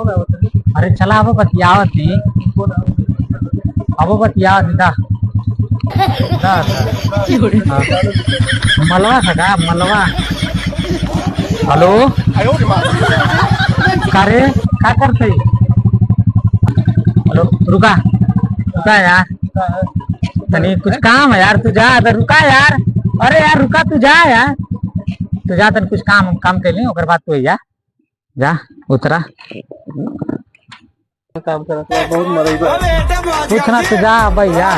अरे चला अब बतियावत नहीं, अब बतियावत नहीं दा दा हाँ। मलवा था का मलवा। हेलो कारे क्या करते? हेलो रुका रुका यार, तनी कुछ काम है यार, तू जा तो रुका यार। अरे यार रुका, तू जा यार, तू जा, तनी कुछ काम काम कर ली ओकर बाद तू जा जा उतरा काम करा बहुत मरेगा। पूछना तो जा भैया।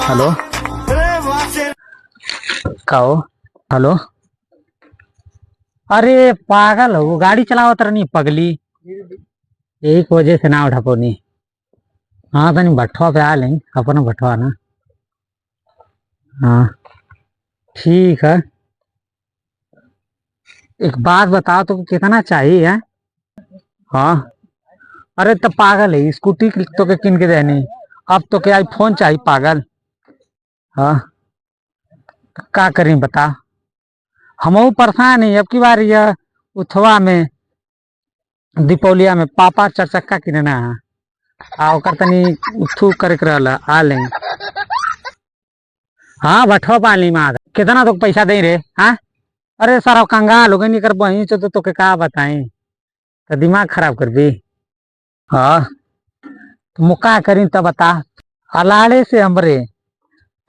हेलो कहो हेलो। अरे पागल हो, गाड़ी चलावत रहनी पगली, एक वजह से ना उठा पोनी। हाँ तनी भट्ठवा पे आ लें, अपना भट्ठवा ना। हाँ ठीक है, एक बात बताओ तो कितना चाहिए है? हाँ अरे तब पागल है, स्कूटी तो के किन के देनी, अब तो क्या आईफोन चाहिए पागल। हाँ क्या करें बता, हम परेशान है। अब की बार यह उथवा में दीपोलिया में पापा चार चक्का किनना है, आओ कर तनी उठू करे आ ले। हाँ भट्ठवा पाली माँ कितना तो पैसा दे रे। हाँ अरे सारा कंगाल हो गई, नहीं कर बही तो के का बताएं, तो दिमाग खराब कर दी। हाँ तो मुका करी तब बता, अलाड़े से हमरे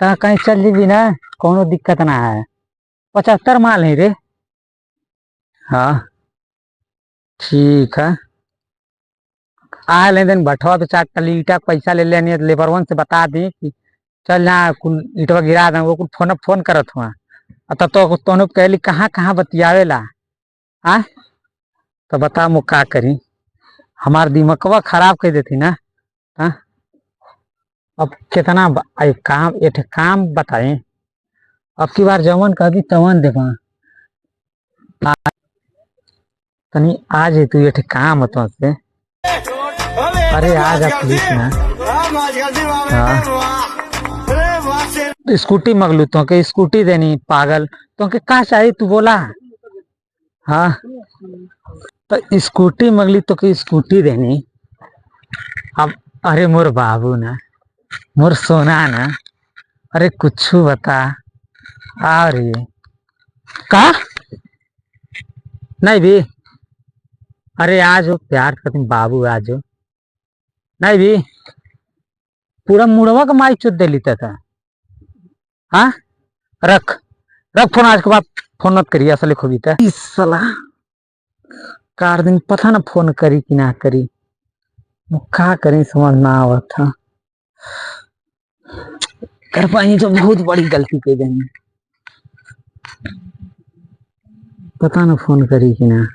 ता कहीं चल जीबी ना, कोनो दिक्कत ना है। 75 माल है रे। हाँ ठीक है, आ ले दिन भट्ठवा पे 4 टली ईटा पैसा ले लेनी, लेबर वन से बता दी कि चल ना कुल ईटवा गिरा दे, वो कुल फोन फोन करत हुआ तब तो तोने कहली कहाँ कहाँ बतियावेला। हाँ तो बता मु का करी, हमार दिमागवा खराब कर देती ना। हाँ अब कितना काम एक काम बताए, अब की बार जवन कभी तवन देवा तनी आज तू ये काम होता से। अरे आज आप प्लीज ना। हाँ स्कूटी मगलू तो के स्कूटी देनी पागल, तो के का चाहिए तू बोला। हाँ तो स्कूटी मगली तो के स्कूटी देनी। अब अरे मोर बाबू ना, मोर सोना ना, अरे कुछ बता। और ये का नहीं भी, अरे आज हो प्यार करती बाबू, आज हो नहीं भी पूरा मुड़वा का माई चुत दे लेता था। हाँ रख रख फोन, आज के बाद फोन मत करिए, असल खोबी था इस साला कार दिन पता ना फोन करी कि ना करी, क्या करी समझ ना आवत था। कर पाई तो बहुत बड़ी गलती कर देंगे, पता ना फोन करी कि ना।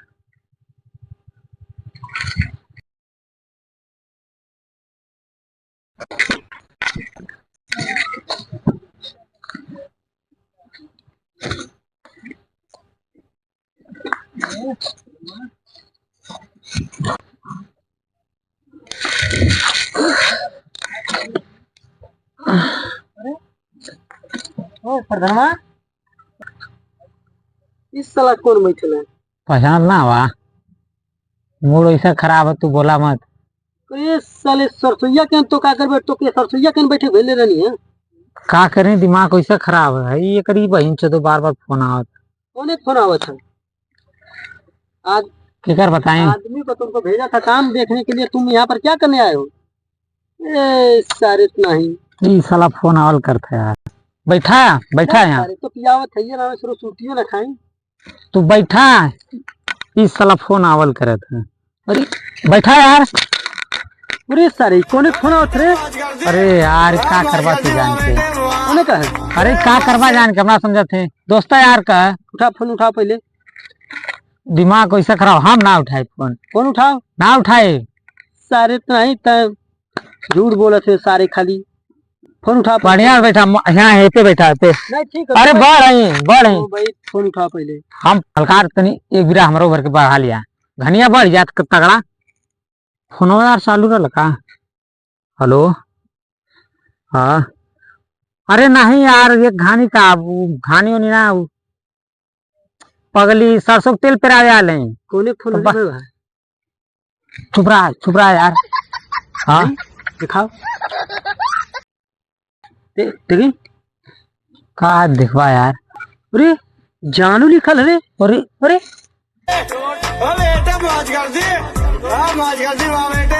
प्रधानमा इस साला कौन बैठल है? पहचान ना हुआ, मूड ऐसा खराब है तू बोला मत। ये साले सरसोईया के तो का करबे, तो के सरसोईया के बैठे भेले रहनी है। का करें, दिमाग ऐसा खराब है, ये करीब बहन से तो बार बार फोन आवत। कौन फोन आवत है? आज केकर बताएं, आदमी को तुमको भेजा था काम देखने के लिए, तुम यहाँ पर क्या करने आए हो? ए सारे नहीं ये साला फोन आवल करता है यार। बैठा बैठा यहाँ तो पियावत है ना, शुरू सूटियो ना खाई। तू बैठा, इस साला फोन आवल करत है। अरे बैठा यार। अरे सारे कौन फोन आवत रे? अरे यार का करवा तू जान के, कौन का है? अरे का करवा जान के, अपना समझत है दोस्त यार का। उठा फोन, उठा पहले। दिमाग ऐसा खराब, हम ना उठाए फोन, फोन उठाओ ना उठाए। सारे नहीं त झूठ बोलत है सारे, खाली फोन उठा। बढ़िया बैठा यहाँ है पे बैठा पे। नहीं ठीक है, अरे बढ़ भाई फोन उठा पहले। हम हल्कार तनी एक बिरा हमरो भर के बढ़ा लिया, घनिया बढ़ जात तगड़ा। फोन यार चालू रहा का। हेलो हाँ अरे नहीं यार, ये घानी का घानी होनी ना, पगली सरसों तेल पेरावे आले। कौन फोन है? चुप रहा यार। हाँ दिखाओ। देखी का दिखवा यार। अरे जानू लिखल है। अरे अरे बेटे मौज कर दी, मौज कर दी, बेटे